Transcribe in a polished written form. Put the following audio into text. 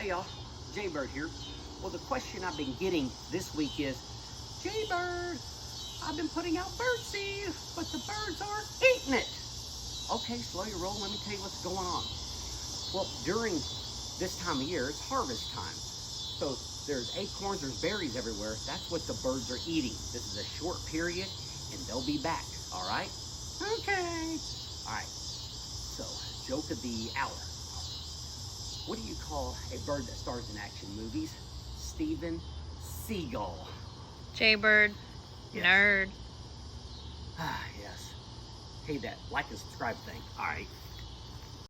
Hey y'all, Jaybird here. Well, the question I've been getting this week is, Jaybird, I've been putting out birdseed, but the birds are eating it. Okay, slow your roll, let me tell you what's going on. Well, during this time of year, it's harvest time. So there's acorns, there's berries everywhere. That's what the birds are eating. This is a short period, and they'll be back, all right? Okay. All right, so joke of the hour. What do you call a bird that stars in action movies? Steven Seagal. Jaybird. Yes. Nerd. Ah, yes. Hey, that like and subscribe thing. All right.